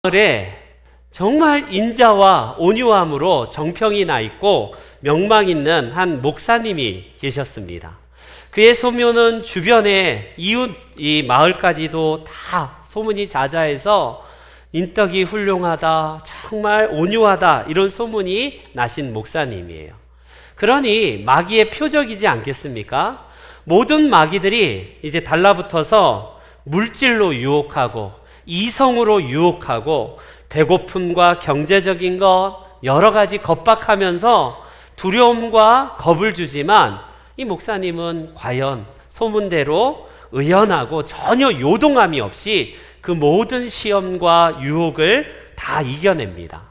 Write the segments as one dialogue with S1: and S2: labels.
S1: 마을에 정말 인자와 온유함으로 정평이 나 있고 명망 있는 한 목사님이 계셨습니다. 그의 소문은 주변에 이웃 이 마을까지도 다 소문이 자자해서 인덕이 훌륭하다, 정말 온유하다, 이런 소문이 나신 목사님이에요. 그러니 마귀의 표적이지 않겠습니까? 모든 마귀들이 이제 달라붙어서 물질로 유혹하고 이성으로 유혹하고 배고픔과 경제적인 것 여러 가지 겁박하면서 두려움과 겁을 주지만 이 목사님은 과연 소문대로 의연하고 전혀 요동함이 없이 그 모든 시험과 유혹을 다 이겨냅니다.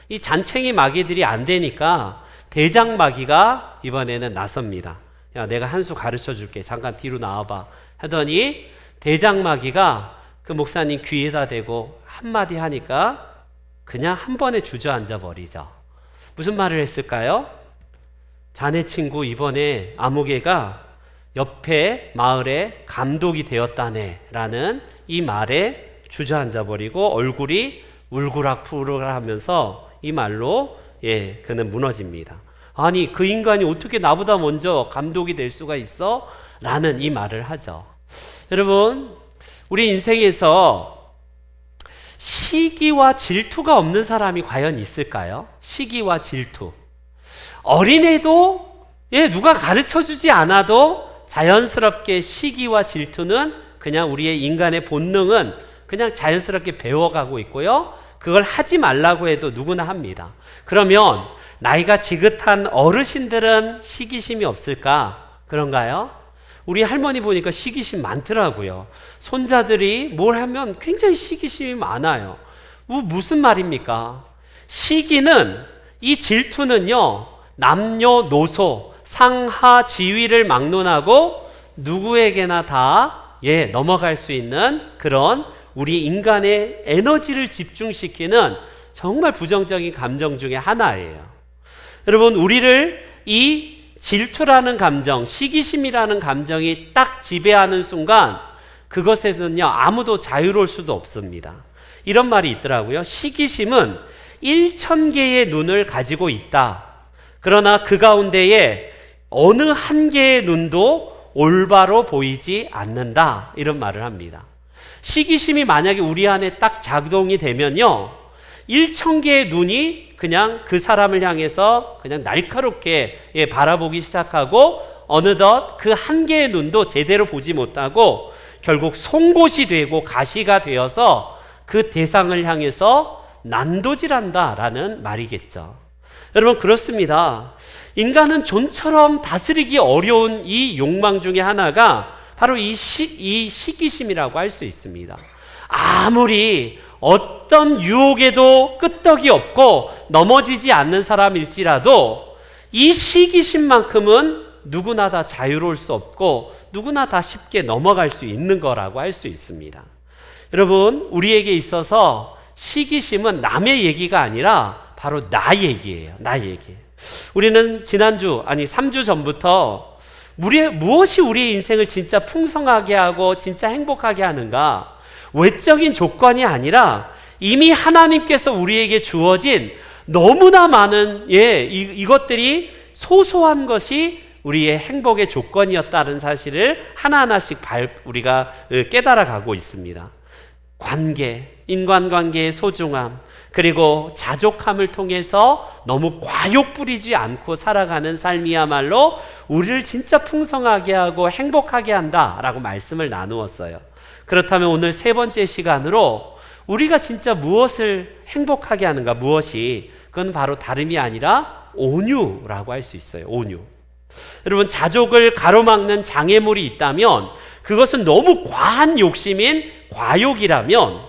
S1: 이 잔챙이 마귀들이 안 되니까 대장 마귀가 이번에는 나섭니다. 야, 내가 한 수 가르쳐 줄게. 잠깐 뒤로 나와봐. 하더니 대장 마귀가 그 목사님 귀에다 대고 한마디 하니까 그냥 한 번에 주저앉아 버리죠. 무슨 말을 했을까요? 자네 친구 이번에 아무개가 옆에 마을에 감독이 되었다네 라는 이 말에 주저앉아 버리고 얼굴이 울그락불그락 하면서 이 말로 그는 무너집니다. 아니, 그 인간이 어떻게 나보다 먼저 감독이 될 수가 있어? 라는 이 말을 하죠. 여러분, 우리 인생에서 시기와 질투가 없는 사람이 과연 있을까요? 시기와 질투. 어린애도 누가 가르쳐주지 않아도 자연스럽게 시기와 질투는 그냥 우리의 인간의 본능은 그냥 자연스럽게 배워가고 있고요. 그걸 하지 말라고 해도 누구나 합니다. 그러면 나이가 지긋한 어르신들은 시기심이 없을까? 그런가요? 우리 할머니 보니까 시기심 많더라고요. 손자들이 뭘 하면 굉장히 시기심이 많아요. 무슨 말입니까? 시기는, 이 질투는요, 남녀노소, 상하 지위를 막론하고 누구에게나 다 넘어갈 수 있는 그런 우리 인간의 에너지를 집중시키는 정말 부정적인 감정 중에 하나예요. 여러분, 우리를 이 질투라는 감정, 시기심이라는 감정이 딱 지배하는 순간 그것에서는요, 아무도 자유로울 수도 없습니다. 이런 말이 있더라고요. 시기심은 1000개의 눈을 가지고 있다. 그러나 그 가운데에 어느 한 개의 눈도 올바로 보이지 않는다. 이런 말을 합니다. 시기심이 만약에 우리 안에 딱 작동이 되면요, 1000개의 눈이 그냥 그 사람을 향해서 그냥 날카롭게 바라보기 시작하고 어느덧 그 한 개의 눈도 제대로 보지 못하고 결국 송곳이 되고 가시가 되어서 그 대상을 향해서 난도질한다라는 말이겠죠. 여러분, 그렇습니다. 인간은 좀처럼 다스리기 어려운 이 욕망 중에 하나가 바로 이 시기심이라고 할 수 있습니다. 아무리 어떤 유혹에도 끄떡이 없고 넘어지지 않는 사람일지라도 이 시기심만큼은 누구나 다 자유로울 수 없고 누구나 다 쉽게 넘어갈 수 있는 거라고 할 수 있습니다. 여러분, 우리에게 있어서 시기심은 남의 얘기가 아니라 바로 나 얘기예요. 나 얘기. 우리는 3주 전부터 무엇이 우리의 인생을 진짜 풍성하게 하고 진짜 행복하게 하는가? 외적인 조건이 아니라 이미 하나님께서 우리에게 주어진 너무나 많은 이것들이 소소한 것이 우리의 행복의 조건이었다는 사실을 하나하나씩 우리가 깨달아가고 있습니다. 관계, 인간관계의 소중함, 그리고 자족함을 통해서 너무 과욕 부리지 않고 살아가는 삶이야말로 우리를 진짜 풍성하게 하고 행복하게 한다라고 말씀을 나누었어요. 그렇다면 오늘 세 번째 시간으로 우리가 진짜 무엇을 행복하게 하는가, 무엇이, 그건 바로 다름이 아니라 온유라고 할 수 있어요. 온유. 여러분, 자족을 가로막는 장애물이 있다면 그것은 너무 과한 욕심인 과욕이라면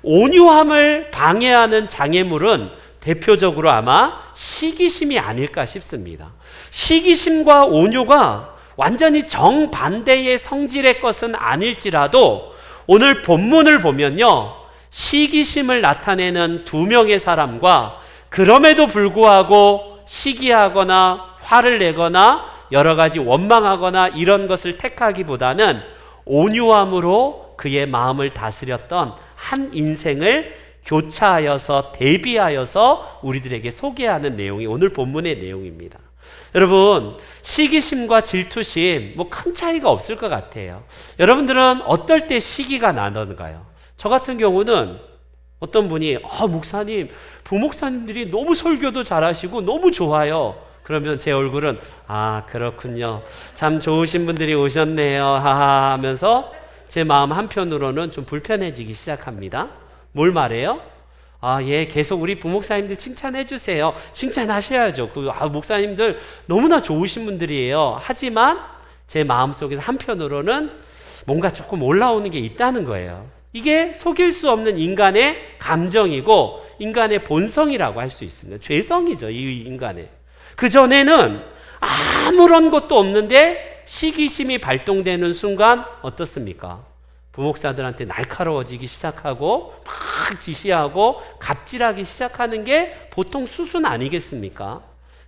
S1: 온유함을 방해하는 장애물은 대표적으로 아마 시기심이 아닐까 싶습니다. 시기심과 온유가 완전히 정반대의 성질의 것은 아닐지라도 오늘 본문을 보면요, 시기심을 나타내는 두 명의 사람과 그럼에도 불구하고 시기하거나 화를 내거나 여러 가지 원망하거나 이런 것을 택하기보다는 온유함으로 그의 마음을 다스렸던 한 인생을 교차하여서 대비하여서 우리들에게 소개하는 내용이 오늘 본문의 내용입니다. 여러분, 시기심과 질투심 뭐 큰 차이가 없을 것 같아요. 여러분들은 어떨 때 시기가 나던가요? 저 같은 경우는 어떤 분이 목사님, 부목사님들이 너무 설교도 잘하시고 너무 좋아요. 그러면 제 얼굴은 그렇군요. 참 좋으신 분들이 오셨네요. 하하 하면서 제 마음 한편으로는 좀 불편해지기 시작합니다. 뭘 말해요? 예, 계속 우리 부목사님들 칭찬해 주세요. 칭찬하셔야죠. 목사님들 너무나 좋으신 분들이에요. 하지만 제 마음속에서 한편으로는 뭔가 조금 올라오는 게 있다는 거예요. 이게 속일 수 없는 인간의 감정이고 인간의 본성이라고 할 수 있습니다. 죄성이죠, 이 인간의. 그전에는 아무런 것도 없는데 시기심이 발동되는 순간 어떻습니까? 부목사들한테 날카로워지기 시작하고 막 지시하고 갑질하기 시작하는 게 보통 수순 아니겠습니까?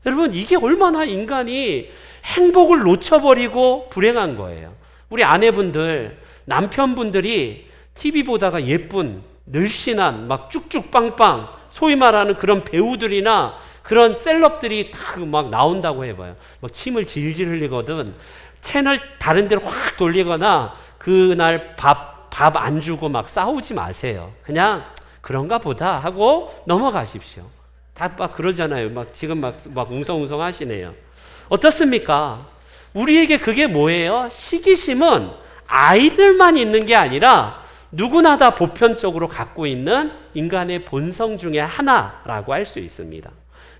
S1: 여러분, 이게 얼마나 인간이 행복을 놓쳐버리고 불행한 거예요. 우리 아내분들, 남편분들이 TV 보다가 예쁜, 늘씬한, 막 쭉쭉 빵빵, 소위 말하는 그런 배우들이나 그런 셀럽들이 다 막 나온다고 해봐요. 막 침을 질질 흘리거든. 채널 다른 데로 확 돌리거나 그날 밥 안 주고 막 싸우지 마세요. 그냥 그런가 보다 하고 넘어가십시오. 다 막 그러잖아요. 막 지금 막 웅성웅성 하시네요. 어떻습니까? 우리에게 그게 뭐예요? 시기심은 아이들만 있는 게 아니라 누구나 다 보편적으로 갖고 있는 인간의 본성 중에 하나라고 할 수 있습니다.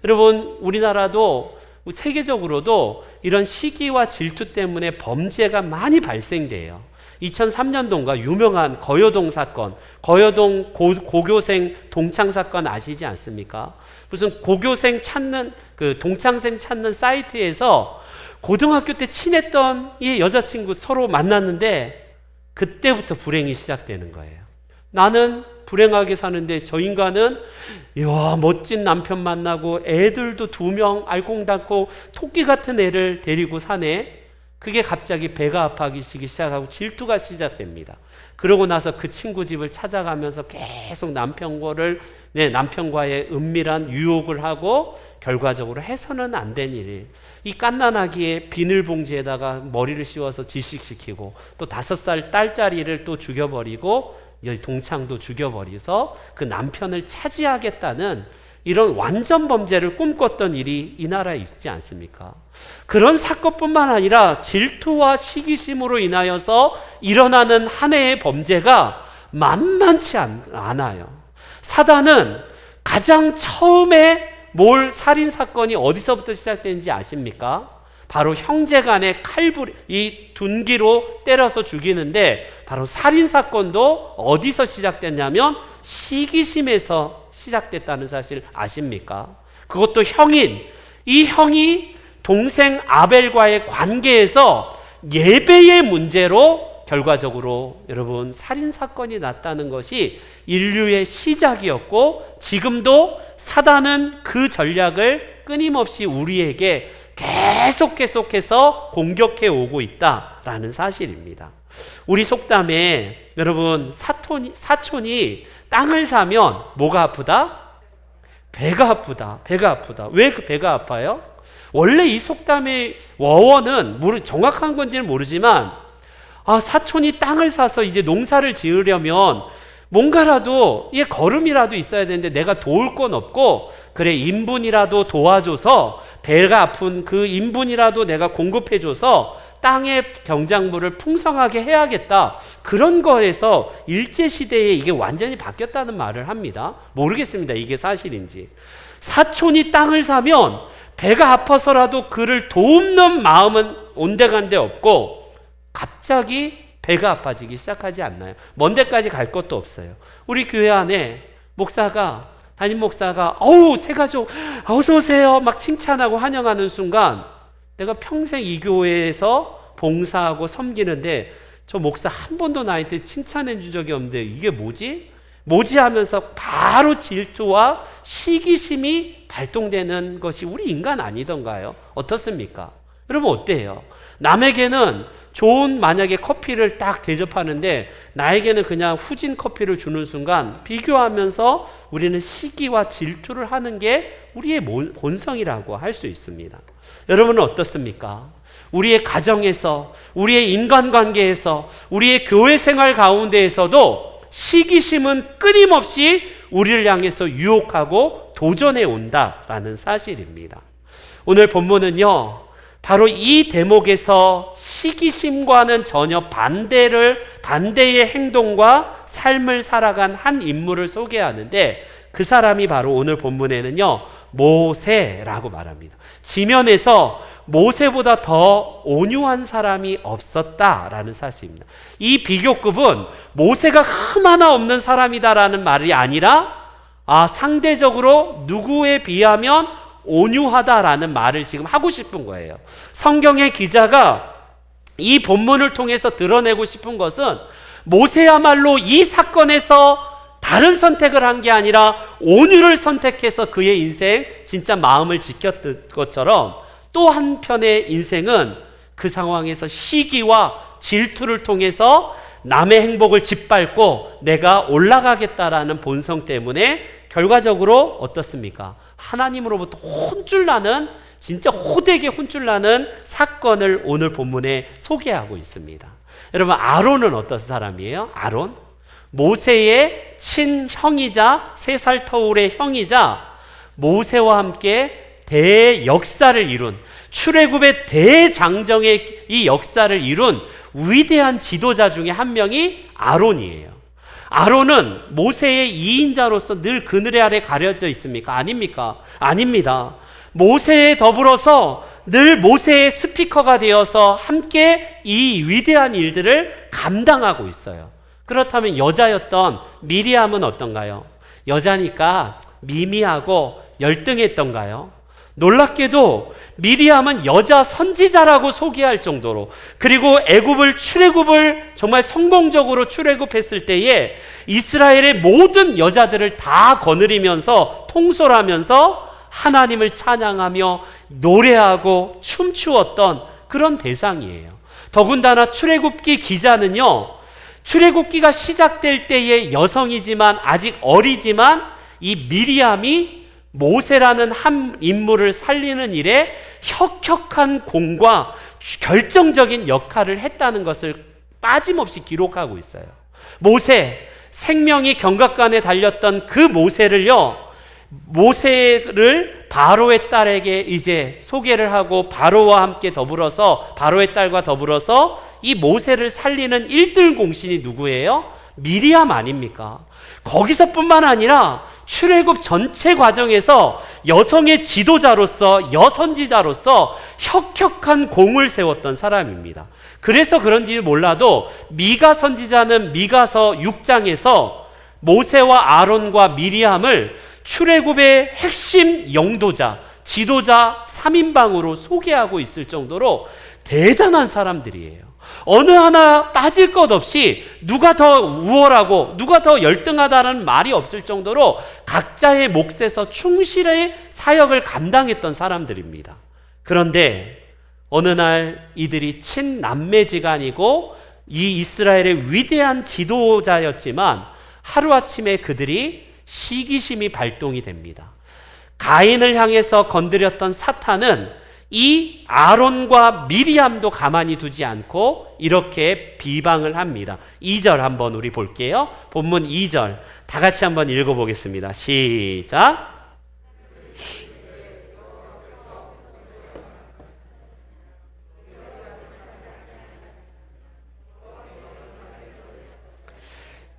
S1: 여러분, 우리나라도 세계적으로도 이런 시기와 질투 때문에 범죄가 많이 발생돼요. 2003년도인가 유명한 거여동 사건, 거여동 고교생 동창 사건 아시지 않습니까? 무슨 고교생 찾는, 동창생 찾는 사이트에서 고등학교 때 친했던 이 여자친구 서로 만났는데 그때부터 불행이 시작되는 거예요. 나는 불행하게 사는데 저 인간은 멋진 남편 만나고 애들도 2명 알콩달콩 토끼 같은 애를 데리고 사네. 그게 갑자기 배가 아파지기 시작하고 질투가 시작됩니다. 그러고 나서 그 친구 집을 찾아가면서 계속 남편과의 은밀한 유혹을 하고 결과적으로 해서는 안 된 일이, 이 갓난아기의 비닐봉지에다가 머리를 씌워서 질식시키고 또 5살 딸짜리를 또 죽여버리고 동창도 죽여버려서 그 남편을 차지하겠다는 이런 완전 범죄를 꿈꿨던 일이 이 나라에 있지 않습니까? 그런 사건뿐만 아니라 질투와 시기심으로 인하여서 일어나는 한 해의 범죄가 만만치 않아요. 사단은 가장 처음에 살인사건이 어디서부터 시작되는지 아십니까? 바로 형제간의 이 둔기로 때려서 죽이는데, 바로 살인사건도 어디서 시작됐냐면 시기심에서 시작됐다는 사실 아십니까? 그것도 이 형이 동생 아벨과의 관계에서 예배의 문제로 결과적으로 여러분 살인사건이 났다는 것이 인류의 시작이었고, 지금도 사단은 그 전략을 끊임없이 우리에게 계속해서 공격해 오고 있다라는 사실입니다. 우리 속담에 여러분 사촌이 땅을 사면 뭐가 아프다? 배가 아프다. 왜 그 배가 아파요? 원래 이 속담의 어원은 정확한 건지는 모르지만 사촌이 땅을 사서 이제 농사를 지으려면 뭔가라도 걸음이라도 있어야 되는데 내가 도울 건 없고, 그래 인분이라도 도와줘서 배가 아픈 그 인분이라도 내가 공급해줘서 땅의 경작물을 풍성하게 해야겠다. 그런 거에서 일제시대에 이게 완전히 바뀌었다는 말을 합니다. 모르겠습니다. 이게 사실인지. 사촌이 땅을 사면 배가 아파서라도 그를 돕는 마음은 온데간데 없고 갑자기 배가 아파지기 시작하지 않나요? 먼 데까지 갈 것도 없어요. 우리 교회 안에 담임 목사가 새가족 어서 오세요 막 칭찬하고 환영하는 순간 내가 평생 이 교회에서 봉사하고 섬기는데 저 목사 한 번도 나한테 칭찬해 준 적이 없는데 이게 뭐지 하면서 바로 질투와 시기심이 발동되는 것이 우리 인간 아니던가요? 어떻습니까? 여러분 어때요? 남에게는 좋은 만약에 커피를 딱 대접하는데 나에게는 그냥 후진 커피를 주는 순간 비교하면서 우리는 시기와 질투를 하는 게 우리의 본성이라고 할 수 있습니다. 여러분은 어떻습니까? 우리의 가정에서, 우리의 인간관계에서, 우리의 교회 생활 가운데에서도 시기심은 끊임없이 우리를 향해서 유혹하고 도전해 온다라는 사실입니다. 오늘 본문은요, 바로 이 대목에서 시기심과는 전혀 반대의 행동과 삶을 살아간 한 인물을 소개하는데, 그 사람이 바로 오늘 본문에는요, 모세라고 말합니다. 지면에서 모세보다 더 온유한 사람이 없었다라는 사실입니다. 이 비교급은 모세가 흠 하나 없는 사람이다라는 말이 아니라 상대적으로 누구에 비하면 온유하다라는 말을 지금 하고 싶은 거예요. 성경의 기자가 이 본문을 통해서 드러내고 싶은 것은 모세야말로 이 사건에서 다른 선택을 한 게 아니라 온유를 선택해서 그의 인생 진짜 마음을 지켰던 것처럼 또 한편의 인생은 그 상황에서 시기와 질투를 통해서 남의 행복을 짓밟고 내가 올라가겠다라는 본성 때문에 결과적으로 어떻습니까? 하나님으로부터 혼쭐나는, 진짜 호되게 혼쭐나는 사건을 오늘 본문에 소개하고 있습니다. 여러분, 아론은 어떤 사람이에요? 아론? 모세의 친형이자 3살 터울의 형이자 모세와 함께 대역사를 이룬, 출애굽의 대장정의 이 역사를 이룬 위대한 지도자 중에 한 명이 아론이에요. 아론은 모세의 2인자로서 늘 그늘의 아래 가려져 있습니까? 아닙니까? 아닙니다. 모세에 더불어서 늘 모세의 스피커가 되어서 함께 이 위대한 일들을 감당하고 있어요. 그렇다면 여자였던 미리암은 어떤가요? 여자니까 미미하고 열등했던가요? 놀랍게도 미리암은 여자 선지자라고 소개할 정도로, 그리고 출애굽을 정말 성공적으로 출애굽했을 때에 이스라엘의 모든 여자들을 다 거느리면서 통솔하면서 하나님을 찬양하며 노래하고 춤추었던 그런 대상이에요. 더군다나 출애굽기 기자는요, 출애굽기가 시작될 때의 여성이지만 아직 어리지만 이 미리암이 모세라는 한 인물을 살리는 일에 혁혁한 공과 결정적인 역할을 했다는 것을 빠짐없이 기록하고 있어요. 모세, 생명이 경각간에 달렸던 그 모세를 바로의 딸에게 이제 소개를 하고 바로와 함께 더불어서, 바로의 딸과 더불어서 이 모세를 살리는 1등 공신이 누구예요? 미리암 아닙니까? 거기서뿐만 아니라 출애굽 전체 과정에서 여성의 지도자로서, 여선지자로서 혁혁한 공을 세웠던 사람입니다. 그래서 그런지 몰라도 미가 선지자는 미가서 6장에서 모세와 아론과 미리암을 출애굽의 핵심 영도자, 지도자 3인방으로 소개하고 있을 정도로 대단한 사람들이에요. 어느 하나 빠질 것 없이 누가 더 우월하고 누가 더 열등하다는 말이 없을 정도로 각자의 몫에서 충실히 사역을 감당했던 사람들입니다. 그런데 어느 날 이들이 친남매지간이고 이 이스라엘의 위대한 지도자였지만 하루아침에 그들이 시기심이 발동이 됩니다. 가인을 향해서 건드렸던 사탄은 이 아론과 미리암도 가만히 두지 않고 이렇게 비방을 합니다. 2절 한번 우리 볼게요. 본문 2절 다 같이 한번 읽어보겠습니다. 시작.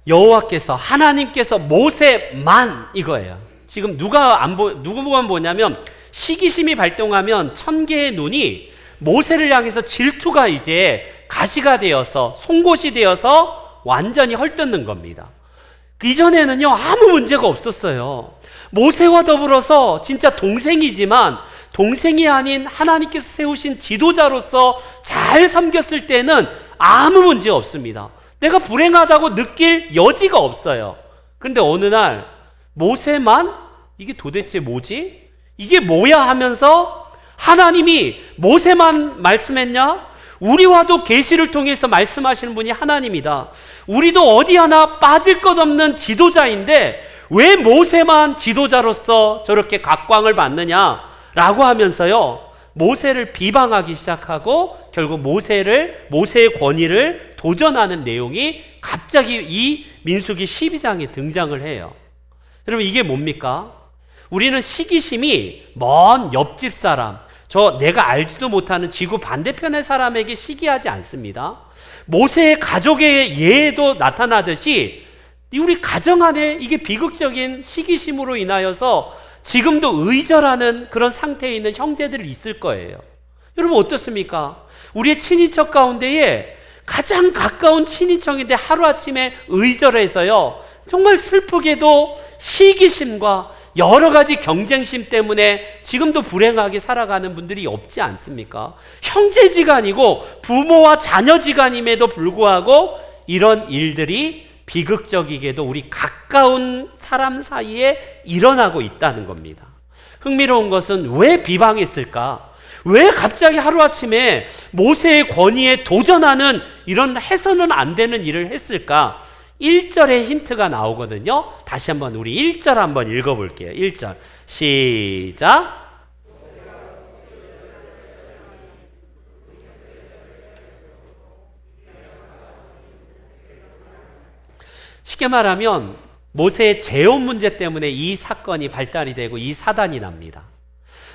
S1: 여호와께서, 하나님께서 모세만, 이거예요. 지금 누구만 보냐면 시기심이 발동하면 1000개의 눈이 모세를 향해서 질투가 이제 가시가 되어서, 송곳이 되어서 완전히 헐뜯는 겁니다. 이전에는요 아무 문제가 없었어요. 모세와 더불어서 진짜 동생이지만 동생이 아닌 하나님께서 세우신 지도자로서 잘 섬겼을 때는 아무 문제 없습니다. 내가 불행하다고 느낄 여지가 없어요. 그런데 어느 날 모세만, 이게 도대체 뭐지? 이게 뭐야 하면서 하나님이 모세만 말씀했냐? 우리와도 계시를 통해서 말씀하시는 분이 하나님이다. 우리도 어디 하나 빠질 것 없는 지도자인데 왜 모세만 지도자로서 저렇게 각광을 받느냐라고 하면서요, 모세를 비방하기 시작하고 결국 모세의 권위를 도전하는 내용이 갑자기 이 민수기 12장에 등장을 해요. 여러분, 이게 뭡니까? 우리는 시기심이 먼 옆집 사람, 내가 알지도 못하는 지구 반대편의 사람에게 시기하지 않습니다. 모세의 가족의 예에도 나타나듯이 우리 가정 안에 이게 비극적인 시기심으로 인하여서 지금도 의절하는 그런 상태에 있는 형제들이 있을 거예요. 여러분, 어떻습니까? 우리의 친인척 가운데에 가장 가까운 친인척인데 하루아침에 의절해서요, 정말 슬프게도 시기심과 여러 가지 경쟁심 때문에 지금도 불행하게 살아가는 분들이 없지 않습니까? 형제지간이고 부모와 자녀지간임에도 불구하고 이런 일들이 비극적이게도 우리 가까운 사람 사이에 일어나고 있다는 겁니다. 흥미로운 것은 왜 비방했을까? 왜 갑자기 하루아침에 모세의 권위에 도전하는 이런 해서는 안 되는 일을 했을까? 1절에 힌트가 나오거든요. 다시 한번 우리 1절 한번 읽어볼게요. 1절 시작. 쉽게 말하면 모세의 재혼 문제 때문에 이 사건이 발달이 되고 이 사단이 납니다.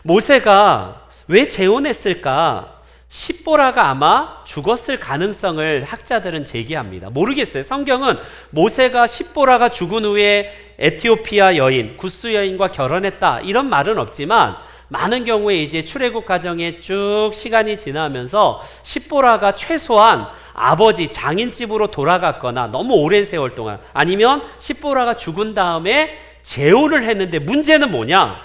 S1: 모세가 왜 재혼했을까? 십보라가 아마 죽었을 가능성을 학자들은 제기합니다. 모르겠어요. 성경은 모세가 십보라가 죽은 후에 에티오피아 여인, 구스 여인과 결혼했다 이런 말은 없지만 많은 경우에 이제 출애굽 과정에 쭉 시간이 지나면서 십보라가 최소한 아버지 장인집으로 돌아갔거나 너무 오랜 세월 동안, 아니면 십보라가 죽은 다음에 재혼을 했는데 문제는 뭐냐?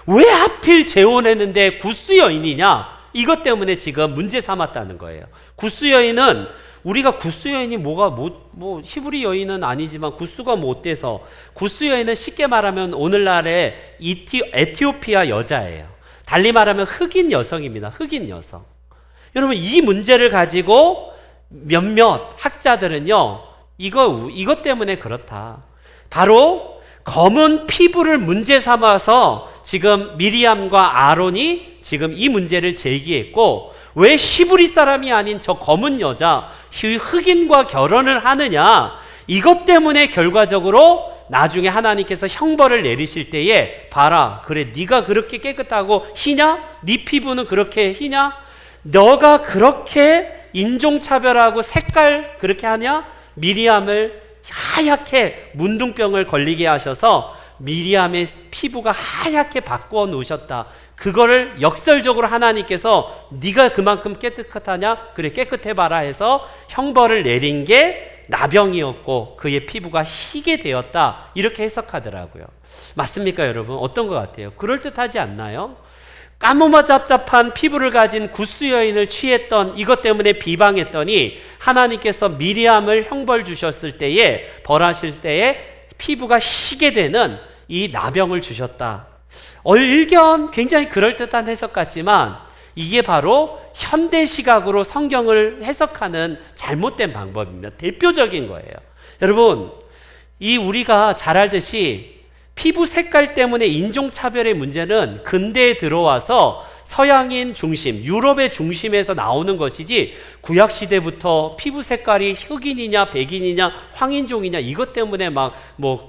S1: 왜 하필 재혼했는데 구스 여인이냐? 이것 때문에 지금 문제 삼았다는 거예요. 구스 여인은 우리가 구스 여인이 뭐 히브리 여인은 아니지만 구스가 뭐 어때서, 구스 여인은 쉽게 말하면 오늘날의 에티오피아 여자예요. 달리 말하면 흑인 여성입니다. 흑인 여성. 여러분, 이 문제를 가지고 몇몇 학자들은요, 이것 때문에 그렇다. 바로 검은 피부를 문제 삼아서 지금 미리암과 아론이 지금 이 문제를 제기했고, 왜 히브리 사람이 아닌 저 검은 여자, 흑인과 결혼을 하느냐, 이것 때문에 결과적으로 나중에 하나님께서 형벌을 내리실 때에 봐라, 그래 네가 그렇게 깨끗하고 희냐? 네 피부는 그렇게 희냐? 너가 그렇게 인종차별하고 색깔 그렇게 하냐? 미리암을 하얗게 문둥병을 걸리게 하셔서 미리암의 피부가 하얗게 바꾸어 놓으셨다. 그거를 역설적으로 하나님께서 네가 그만큼 깨끗하냐? 그래 깨끗해봐라 해서 형벌을 내린 게 나병이었고 그의 피부가 희게 되었다. 이렇게 해석하더라고요. 맞습니까, 여러분? 어떤 것 같아요? 그럴듯하지 않나요? 까무잡잡한 피부를 가진 구스 여인을 취했던 이것 때문에 비방했더니 하나님께서 미리암을 형벌 주셨을 때에, 벌하실 때에 피부가 희게 되는 이 나병을 주셨다. 얼견 굉장히 그럴듯한 해석 같지만 이게 바로 현대 시각으로 성경을 해석하는 잘못된 방법입니다. 대표적인 거예요. 여러분, 우리가 잘 알듯이 피부 색깔 때문에 인종차별의 문제는 근대에 들어와서 서양인 중심, 유럽의 중심에서 나오는 것이지, 구약시대부터 피부 색깔이 흑인이냐 백인이냐 황인종이냐 이것 때문에 막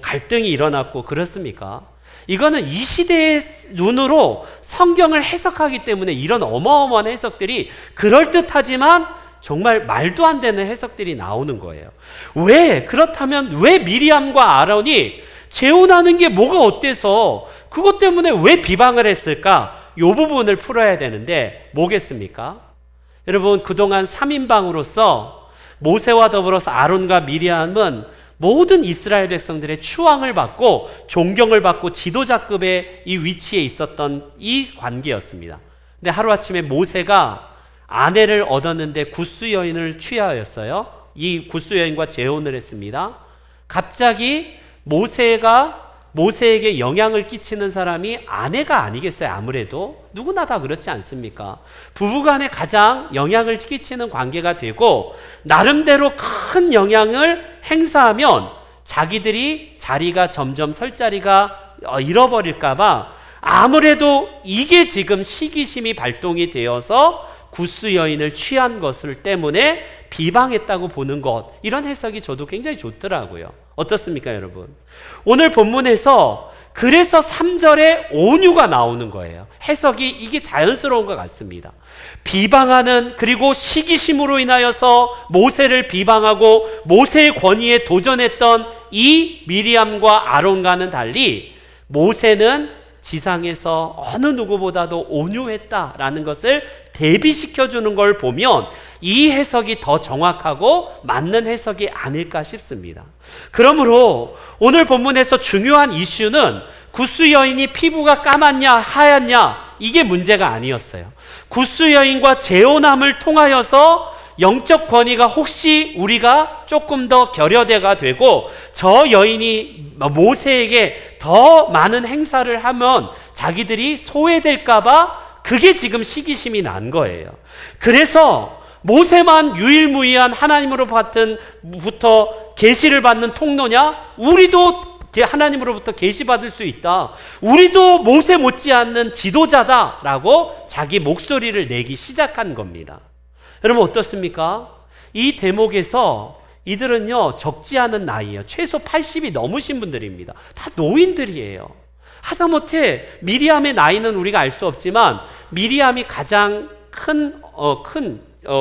S1: 갈등이 일어났고 그렇습니까? 이거는 이 시대의 눈으로 성경을 해석하기 때문에 이런 어마어마한 해석들이, 그럴듯하지만 정말 말도 안 되는 해석들이 나오는 거예요. 그렇다면 왜 미리암과 아론이 재혼하는 게 뭐가 어때서 그것 때문에 왜 비방을 했을까? 이 부분을 풀어야 되는데 뭐겠습니까? 여러분, 그동안 3인방으로서 모세와 더불어서 아론과 미리암은 모든 이스라엘 백성들의 추앙을 받고 존경을 받고 지도자급의 이 위치에 있었던 이 관계였습니다. 근데 하루아침에 모세가 아내를 얻었는데 구스 여인을 취하였어요. 이 구스 여인과 재혼을 했습니다. 갑자기 모세가 모세에게 영향을 끼치는 사람이 아내가 아니겠어요? 아무래도 누구나 다 그렇지 않습니까? 부부간에 가장 영향을 끼치는 관계가 되고 나름대로 큰 영향을 행사하면 자기들이 자리가 점점 설 자리가 잃어버릴까 봐 아무래도 이게 지금 시기심이 발동이 되어서 구스 여인을 취한 것을 때문에 비방했다고 보는 것, 이런 해석이 저도 굉장히 좋더라고요. 어떻습니까, 여러분? 오늘 본문에서 그래서 3절에 온유가 나오는 거예요. 해석이 이게 자연스러운 것 같습니다. 비방하는, 그리고 시기심으로 인하여서 모세를 비방하고 모세의 권위에 도전했던 이 미리암과 아론과는 달리 모세는 지상에서 어느 누구보다도 온유했다라는 것을 대비시켜주는 걸 보면 이 해석이 더 정확하고 맞는 해석이 아닐까 싶습니다. 그러므로 오늘 본문에서 중요한 이슈는 구스 여인이 피부가 까맣냐 하얗냐 이게 문제가 아니었어요. 구스 여인과 재혼함을 통하여서 영적 권위가 혹시 우리가 조금 더 결여대가 되고 저 여인이 모세에게 더 많은 행사를 하면 자기들이 소외될까봐 그게 지금 시기심이 난 거예요. 그래서 모세만 유일무이한 하나님으로부터 계시를 받는 통로냐? 우리도 하나님으로부터 계시받을 수 있다. 우리도 모세 못지않는 지도자다라고 자기 목소리를 내기 시작한 겁니다. 여러분 어떻습니까? 이 대목에서 이들은요 적지 않은 나이에요. 최소 80이 넘으신 분들입니다. 다 노인들이에요. 하다못해 미리암의 나이는 우리가 알 수 없지만 미리암이 가장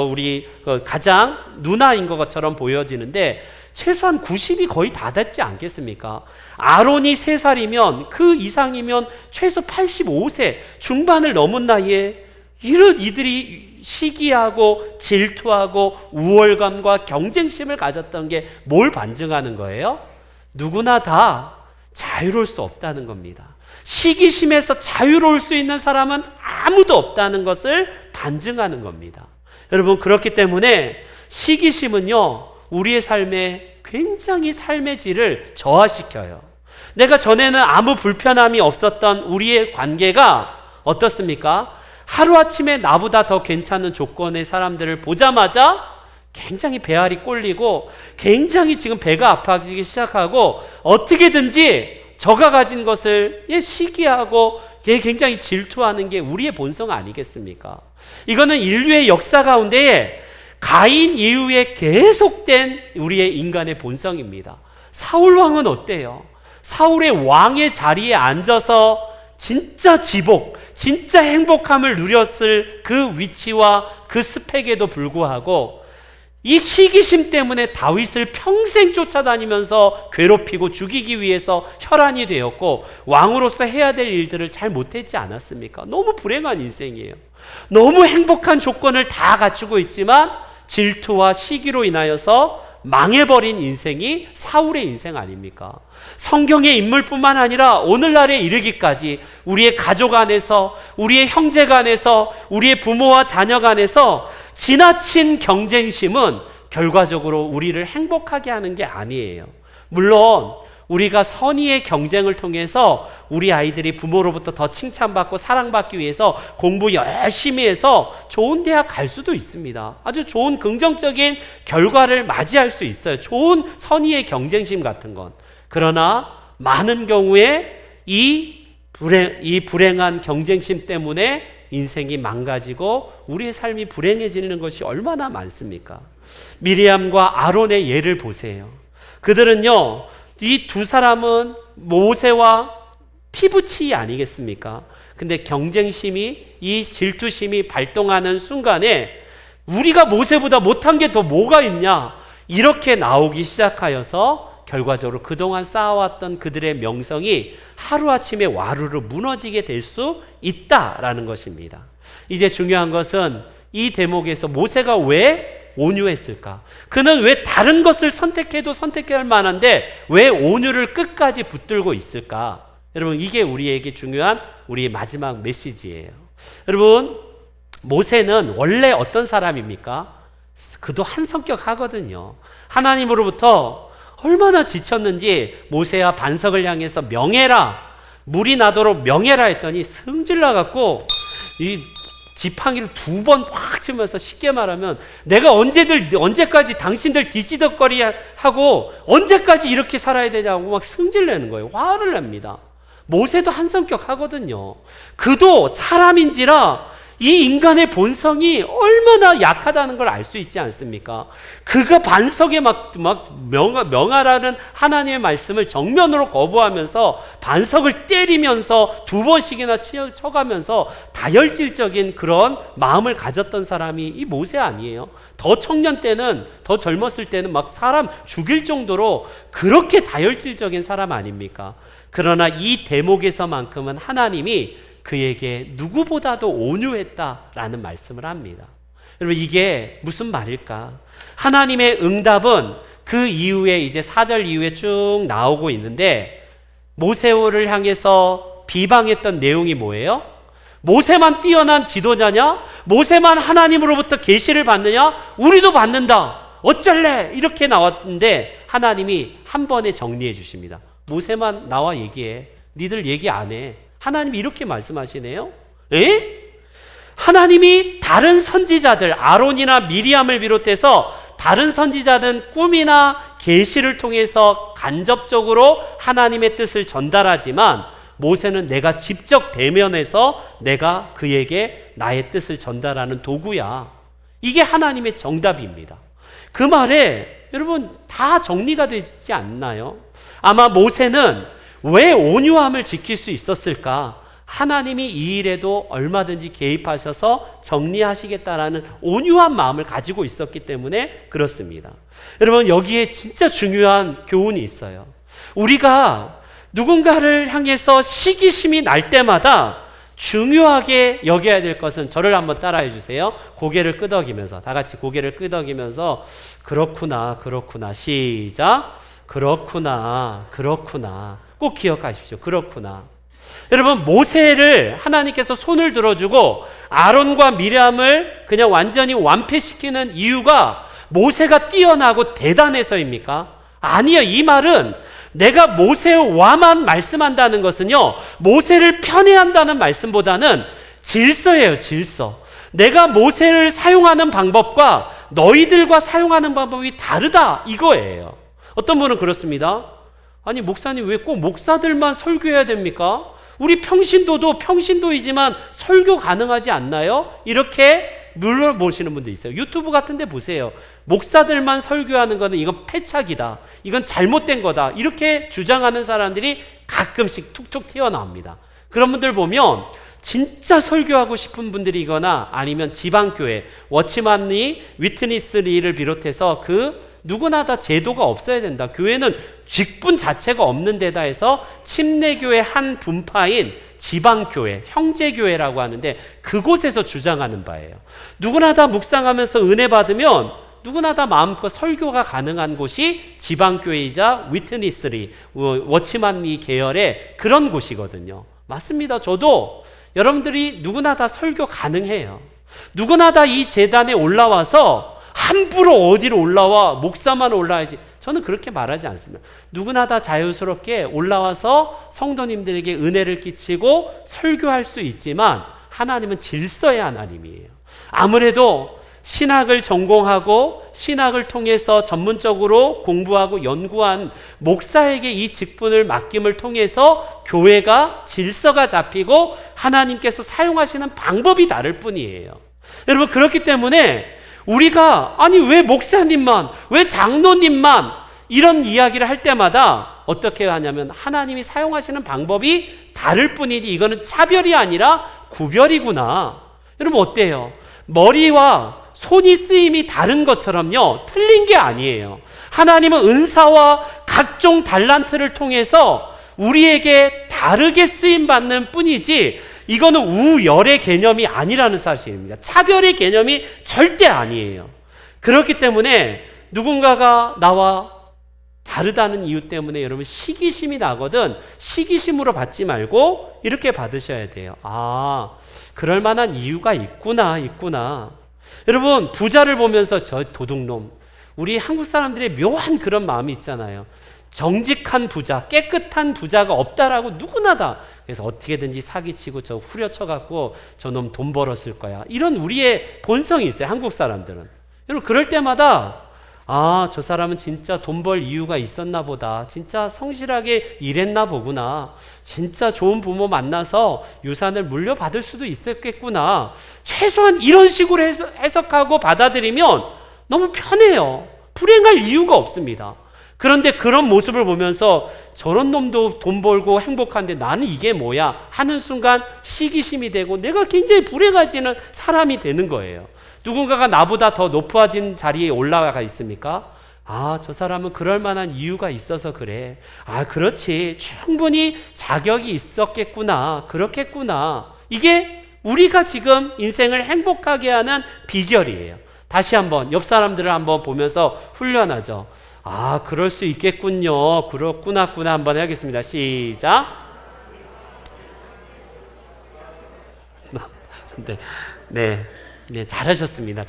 S1: 우리 가장 누나인 것처럼 보여지는데 최소한 90이 거의 다 됐지 않겠습니까? 아론이 3살이면 그 이상이면 최소 85세 중반을 넘은 나이에 이런 이들이 시기하고 질투하고 우월감과 경쟁심을 가졌던 게 뭘 반증하는 거예요? 누구나 다 자유로울 수 없다는 겁니다. 시기심에서 자유로울 수 있는 사람은 아무도 없다는 것을 반증하는 겁니다. 여러분 그렇기 때문에 시기심은요 우리의 삶에 굉장히 삶의 질을 저하시켜요. 내가 전에는 아무 불편함이 없었던 우리의 관계가 어떻습니까? 하루아침에 나보다 더 괜찮은 조건의 사람들을 보자마자 굉장히 배알이 꼴리고 굉장히 지금 배가 아파지기 시작하고 어떻게든지 저가 가진 것을 시기하고 굉장히 질투하는 게 우리의 본성 아니겠습니까? 이거는 인류의 역사 가운데 가인 이후에 계속된 우리의 인간의 본성입니다. 사울 왕은 어때요? 사울의 왕의 자리에 앉아서 진짜 지복, 진짜 행복함을 누렸을 그 위치와 그 스펙에도 불구하고 이 시기심 때문에 다윗을 평생 쫓아다니면서 괴롭히고 죽이기 위해서 혈안이 되었고 왕으로서 해야 될 일들을 잘 못했지 않았습니까? 너무 불행한 인생이에요. 너무 행복한 조건을 다 갖추고 있지만 질투와 시기로 인하여서 망해버린 인생이 사울의 인생 아닙니까? 성경의 인물뿐만 아니라 오늘날에 이르기까지 우리의 가족 안에서, 우리의 형제 간에서, 우리의 부모와 자녀 간에서 지나친 경쟁심은 결과적으로 우리를 행복하게 하는 게 아니에요. 물론 우리가 선의의 경쟁을 통해서 우리 아이들이 부모로부터 더 칭찬받고 사랑받기 위해서 공부 열심히 해서 좋은 대학 갈 수도 있습니다. 아주 좋은 긍정적인 결과를 맞이할 수 있어요. 좋은 선의의 경쟁심 같은 건. 그러나 많은 경우에 이 불행한 경쟁심 때문에 인생이 망가지고 우리의 삶이 불행해지는 것이 얼마나 많습니까? 미리암과 아론의 예를 보세요. 그들은요 이 두 사람은 모세와 피부치이 아니겠습니까? 근데 경쟁심이, 이 질투심이 발동하는 순간에 우리가 모세보다 못한 게 더 뭐가 있냐? 이렇게 나오기 시작하여서 결과적으로 그동안 쌓아왔던 그들의 명성이 하루아침에 와르르 무너지게 될 수 있다라는 것입니다. 이제 중요한 것은 이 대목에서 모세가 왜 온유했을까? 그는 왜 다른 것을 선택해도 선택할 만한데 왜 온유를 끝까지 붙들고 있을까? 여러분 이게 우리에게 중요한 우리의 마지막 메시지예요. 여러분 모세는 원래 어떤 사람입니까? 그도 한 성격 하거든요. 하나님으로부터 얼마나 지쳤는지 모세야 반석을 향해서 명해라, 물이 나도록 명해라 했더니 승질나 갖고 이 지팡이를 2번 확 치면서, 쉽게 말하면 내가 언제까지 당신들 뒤지덕거리 하고 언제까지 이렇게 살아야 되냐고 막 승질내는 거예요. 화를 냅니다. 모세도 한 성격 하거든요. 그도 사람인지라 이 인간의 본성이 얼마나 약하다는 걸 알 수 있지 않습니까? 그가 반석에 명하라는 하나님의 말씀을 정면으로 거부하면서 반석을 때리면서 2번씩이나 쳐가면서 다혈질적인 그런 마음을 가졌던 사람이 이 모세 아니에요? 더 청년 때는, 더 젊었을 때는 막 사람 죽일 정도로 그렇게 다혈질적인 사람 아닙니까? 그러나 이 대목에서만큼은 하나님이 그에게 누구보다도 온유했다라는 말씀을 합니다. 여러분, 이게 무슨 말일까? 하나님의 응답은 그 이후에 이제 4절 이후에 쭉 나오고 있는데, 모세를 향해서 비방했던 내용이 뭐예요? 모세만 뛰어난 지도자냐? 모세만 하나님으로부터 계시를 받느냐? 우리도 받는다. 어쩔래? 이렇게 나왔는데 하나님이 한 번에 정리해 주십니다. 모세만 나와 얘기해. 니들 얘기 안 해. 하나님이 이렇게 말씀하시네요. 에? 하나님이 다른 선지자들, 아론이나 미리암을 비롯해서 다른 선지자들은 꿈이나 계시를 통해서 간접적으로 하나님의 뜻을 전달하지만, 모세는 내가 직접 대면해서 내가 그에게 나의 뜻을 전달하는 도구야. 이게 하나님의 정답입니다. 그 말에 여러분 다 정리가 되지 않나요? 아마 모세는 왜 온유함을 지킬 수 있었을까? 하나님이 이 일에도 얼마든지 개입하셔서 정리하시겠다라는 온유한 마음을 가지고 있었기 때문에 그렇습니다. 여러분, 여기에 진짜 중요한 교훈이 있어요. 우리가 누군가를 향해서 시기심이 날 때마다 중요하게 여겨야 될 것은, 저를 한번 따라해 주세요. 고개를 끄덕이면서, 다 같이 고개를 끄덕이면서 그렇구나, 그렇구나. 시작. 그렇구나, 그렇구나. 꼭 기억하십시오. 그렇구나. 여러분, 모세를 하나님께서 손을 들어주고 아론과 미리암을 그냥 완전히 완패시키는 이유가 모세가 뛰어나고 대단해서입니까? 아니요. 이 말은 내가 모세와만 말씀한다는 것은요, 모세를 편애한다는 말씀보다는 질서예요. 질서. 내가 모세를 사용하는 방법과 너희들과 사용하는 방법이 다르다, 이거예요. 어떤 분은 그렇습니다. 아니, 목사님 왜 꼭 목사들만 설교해야 됩니까? 우리 평신도도 평신도이지만 설교 가능하지 않나요? 이렇게 물어보시는 분도 있어요. 유튜브 같은 데 보세요. 목사들만 설교하는 거는 이건 패착이다, 이건 잘못된 거다, 이렇게 주장하는 사람들이 가끔씩 툭툭 튀어나옵니다. 그런 분들 보면 진짜 설교하고 싶은 분들이거나 아니면 지방교회, 워치만리, 위트니스리를 비롯해서 누구나 다 제도가 없어야 된다, 교회는 직분 자체가 없는 데다 해서 침례교회 한 분파인 지방교회, 형제교회라고 하는데 그곳에서 주장하는 바예요. 누구나 다 묵상하면서 은혜 받으면 누구나 다 마음껏 설교가 가능한 곳이 지방교회이자 위트니스리, 워치만리 계열의 그런 곳이거든요. 맞습니다. 저도 여러분들이 누구나 다 설교 가능해요. 누구나 다 이 제단에 올라와서 함부로 어디로 올라와 목사만 올라야지, 저는 그렇게 말하지 않습니다. 누구나 다 자유스럽게 올라와서 성도님들에게 은혜를 끼치고 설교할 수 있지만 하나님은 질서의 하나님이에요. 아무래도 신학을 전공하고 신학을 통해서 전문적으로 공부하고 연구한 목사에게 이 직분을 맡김을 통해서 교회가 질서가 잡히고 하나님께서 사용하시는 방법이 다를 뿐이에요. 여러분, 그렇기 때문에 우리가 아니 왜 목사님만, 왜 장로님만 이런 이야기를 할 때마다 어떻게 하냐면 하나님이 사용하시는 방법이 다를 뿐이지 이거는 차별이 아니라 구별이구나. 여러분 어때요? 머리와 손이 쓰임이 다른 것처럼요, 틀린 게 아니에요. 하나님은 은사와 각종 달란트를 통해서 우리에게 다르게 쓰임받는 뿐이지 이거는 우열의 개념이 아니라는 사실입니다. 차별의 개념이 절대 아니에요. 그렇기 때문에 누군가가 나와 다르다는 이유 때문에 여러분 시기심이 나거든 시기심으로 받지 말고 이렇게 받으셔야 돼요. 아, 그럴 만한 이유가 있구나. 여러분 부자를 보면서 저 도둑놈, 우리 한국 사람들의 묘한 그런 마음이 있잖아요. 정직한 부자, 깨끗한 부자가 없다라고 누구나 다. 그래서 어떻게든지 사기치고 저 후려쳐갖고 저놈 돈 벌었을 거야. 이런 우리의 본성이 있어요, 한국 사람들은. 여러분, 그럴 때마다 아, 저 사람은 진짜 돈 벌 이유가 있었나 보다. 진짜 성실하게 일했나 보구나. 진짜 좋은 부모 만나서 유산을 물려받을 수도 있었겠구나. 최소한 이런 식으로 해석하고 받아들이면 너무 편해요. 불행할 이유가 없습니다. 그런데 그런 모습을 보면서 저런 놈도 돈 벌고 행복한데 나는 이게 뭐야 하는 순간 시기심이 되고 내가 굉장히 불행해지는 사람이 되는 거예요. 누군가가 나보다 더 높아진 자리에 올라가 있습니까? 아, 저 사람은 그럴 만한 이유가 있어서 그래. 아, 그렇지. 충분히 자격이 있었겠구나. 그렇겠구나. 이게 우리가 지금 인생을 행복하게 하는 비결이에요. 다시 한번 옆 사람들을 한번 보면서 훈련하죠. 아, 그럴 수 있겠군요. 그렇구나 한번 해야겠습니다. 시작. 네, 잘하셨습니다.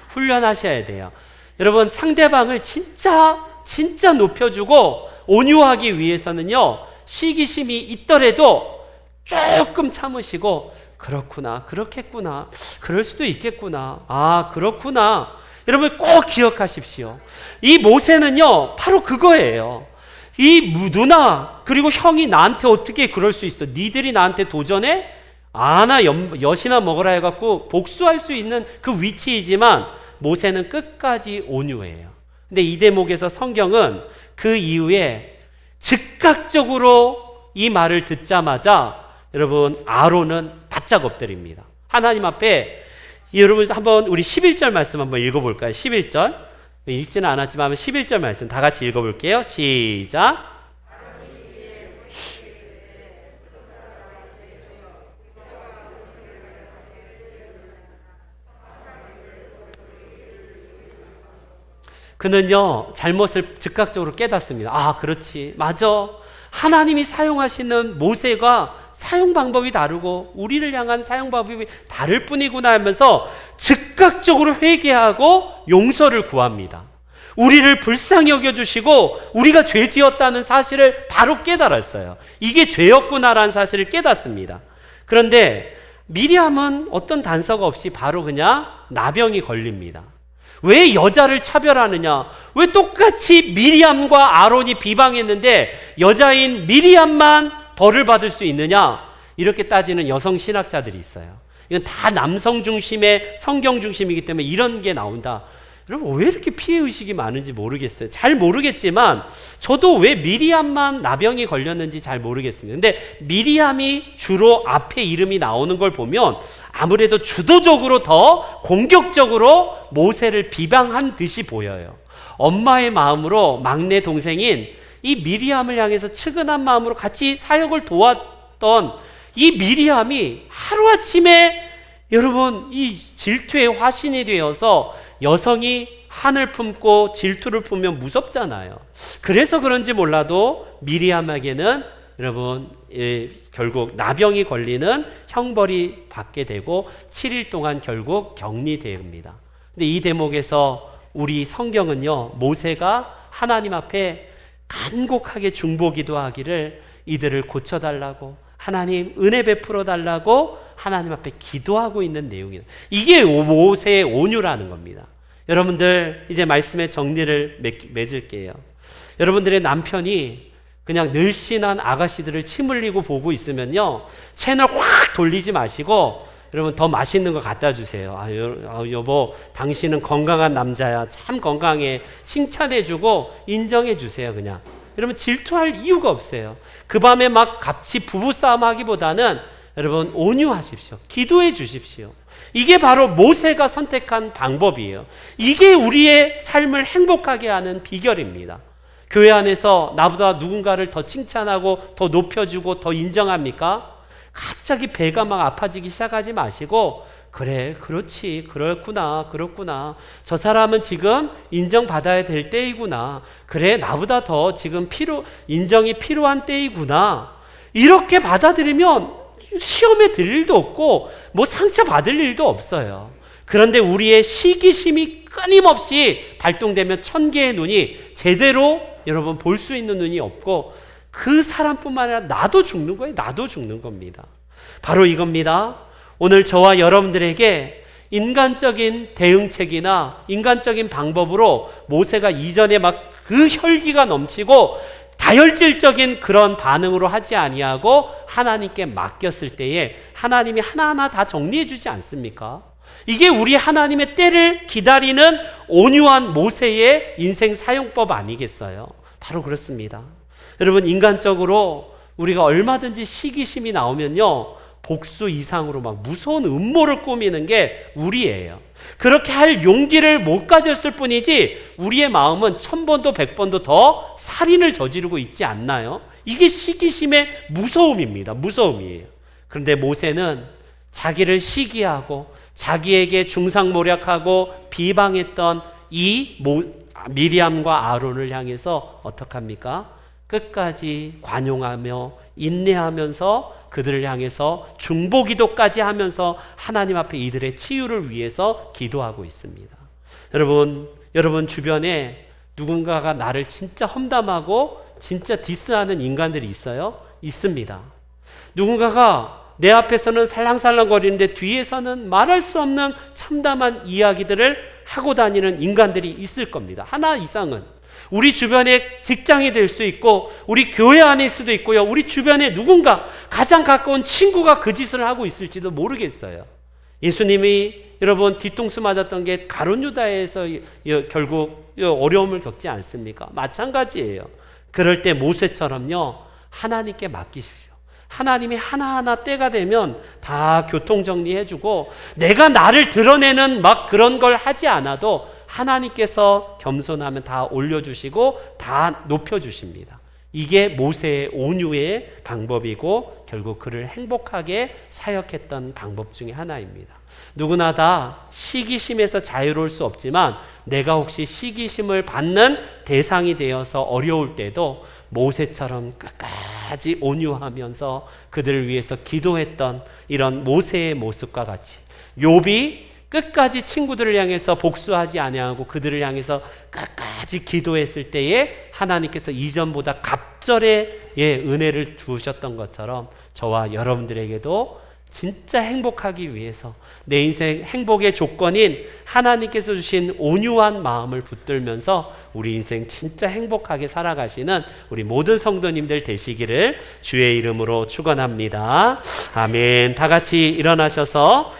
S1: 훈련하셔야 돼요. 여러분, 상대방을 진짜 높여주고 온유하기 위해서는요, 시기심이 있더라도 조금 참으시고, 그렇구나, 그렇겠구나, 그럴 수도 있겠구나, 아, 그렇구나. 여러분, 꼭 기억하십시오. 이 모세는요, 바로 그거예요. 이 누나, 그리고 형이 나한테 어떻게 그럴 수 있어? 니들이 나한테 도전해? 아나 엿이나 먹으라 해갖고 복수할 수 있는 그 위치이지만 모세는 끝까지 온유해요. 근데 이 대목에서 성경은 그 이후에 즉각적으로 이 말을 듣자마자 여러분 아론은 바짝 엎드립니다. 하나님 앞에. 여러분 한번 우리 11절 말씀 한번 읽어볼까요? 11절 읽지는 않았지만 11절 말씀 다 같이 읽어볼게요. 시작. 그는요, 잘못을 즉각적으로 깨닫습니다. 아, 그렇지. 맞아. 하나님이 사용하시는 모세가 사용 방법이 다르고 우리를 향한 사용 방법이 다를 뿐이구나 하면서 즉각적으로 회개하고 용서를 구합니다. 우리를 불쌍히 여겨주시고 우리가 죄 지었다는 사실을 바로 깨달았어요. 이게 죄였구나라는 사실을 깨닫습니다. 그런데 미리암은 어떤 단서가 없이 바로 그냥 나병이 걸립니다. 왜 여자를 차별하느냐? 왜 똑같이 미리암과 아론이 비방했는데 여자인 미리암만 벌을 받을 수 있느냐? 이렇게 따지는 여성 신학자들이 있어요. 이건 다 남성 중심의 성경 중심이기 때문에 이런 게 나온다. 여러분, 왜 이렇게 피해의식이 많은지 모르겠어요. 잘 모르겠지만 저도 왜 미리암만 나병이 걸렸는지 잘 모르겠습니다. 근데 미리암이 주로 앞에 이름이 나오는 걸 보면 아무래도 주도적으로 더 공격적으로 모세를 비방한 듯이 보여요. 엄마의 마음으로 막내 동생인 이 미리암을 향해서 측은한 마음으로 같이 사역을 도왔던 이 미리암이 하루아침에 여러분 이 질투의 화신이 되어서 여성이 한을 품고 질투를 품으면 무섭잖아요. 그래서 그런지 몰라도 미리암에게는 여러분 결국 나병이 걸리는 형벌이 받게 되고 7일 동안 결국 격리됩니다. 근데 이 대목에서 우리 성경은요, 모세가 하나님 앞에 간곡하게 중보기도하기를 이들을 고쳐달라고, 하나님 은혜 베풀어 달라고 하나님 앞에 기도하고 있는 내용이에요. 이게 모세의 온유라는 겁니다. 여러분들 이제 말씀의 정리를 맺을게요. 여러분들의 남편이 그냥 늘씬한 아가씨들을 침 흘리고 보고 있으면요, 채널 확 돌리지 마시고 여러분 더 맛있는 거 갖다 주세요. 여보, 당신은 건강한 남자야. 참 건강해. 칭찬해주고 인정해주세요. 그냥 여러분 질투할 이유가 없어요. 그 밤에 막 같이 부부싸움 하기보다는 여러분 온유하십시오. 기도해 주십시오. 이게 바로 모세가 선택한 방법이에요. 이게 우리의 삶을 행복하게 하는 비결입니다. 교회 안에서 나보다 누군가를 더 칭찬하고 더 높여주고 더 인정합니까? 갑자기 배가 막 아파지기 시작하지 마시고, 그래, 그렇지, 그렇구나. 저 사람은 지금 인정받아야 될 때이구나. 그래, 나보다 더 지금 인정이 필요한 때이구나. 이렇게 받아들이면 시험에 들 일도 없고 뭐 상처 받을 일도 없어요. 그런데 우리의 시기심이 끊임없이 발동되면 천 개의 눈이 제대로 여러분 볼 수 있는 눈이 없고 그 사람뿐만 아니라 나도 죽는 거예요. 나도 죽는 겁니다. 바로 이겁니다. 오늘 저와 여러분들에게 인간적인 대응책이나 인간적인 방법으로 모세가 이전에 막 그 혈기가 넘치고 다혈질적인 그런 반응으로 하지 아니하고 하나님께 맡겼을 때에 하나님이 하나하나 다 정리해 주지 않습니까? 이게 우리 하나님의 때를 기다리는 온유한 모세의 인생 사용법 아니겠어요? 바로 그렇습니다. 여러분, 인간적으로 우리가 얼마든지 시기심이 나오면요, 복수 이상으로 막 무서운 음모를 꾸미는 게 우리예요. 그렇게 할 용기를 못 가졌을 뿐이지 우리의 마음은 1000번도 100번도 더 살인을 저지르고 있지 않나요? 이게 시기심의 무서움입니다. 무서움이에요. 그런데 모세는 자기를 시기하고 자기에게 중상모략하고 비방했던 이 미리암과 아론을 향해서 어떻게 합니까? 끝까지 관용하며 인내하면서 그들을 향해서 중보기도까지 하면서 하나님 앞에 이들의 치유를 위해서 기도하고 있습니다. 여러분 주변에 누군가가 나를 진짜 험담하고 진짜 디스하는 인간들이 있어요? 있습니다. 누군가가 내 앞에서는 살랑살랑거리는데 뒤에서는 말할 수 없는 참담한 이야기들을 하고 다니는 인간들이 있을 겁니다. 하나 이상은. 우리 주변에 직장이 될 수 있고 우리 교회 안일 수도 있고요. 우리 주변에 누군가 가장 가까운 친구가 그 짓을 하고 있을지도 모르겠어요. 예수님이 여러분 뒤통수 맞았던 게 가룟 유다에서 결국 어려움을 겪지 않습니까? 마찬가지예요. 그럴 때 모세처럼요, 하나님께 맡기십시오. 하나님이 하나하나 때가 되면 다 교통정리해주고 내가 나를 드러내는 막 그런 걸 하지 않아도 하나님께서 겸손하면 다 올려주시고 다 높여주십니다. 이게 모세의 온유의 방법이고 결국 그를 행복하게 사역했던 방법 중에 하나입니다. 누구나 다 시기심에서 자유로울 수 없지만 내가 혹시 시기심을 받는 대상이 되어서 어려울 때도 모세처럼 끝까지 온유하면서 그들을 위해서 기도했던 이런 모세의 모습과 같이 욥이 끝까지 친구들을 향해서 복수하지 아니하고 그들을 향해서 끝까지 기도했을 때에 하나님께서 이전보다 갑절의 은혜를 주셨던 것처럼 저와 여러분들에게도 진짜 행복하기 위해서 내 인생 행복의 조건인 하나님께서 주신 온유한 마음을 붙들면서 우리 인생 진짜 행복하게 살아가시는 우리 모든 성도님들 되시기를 주의 이름으로 축원합니다. 아멘. 다 같이 일어나셔서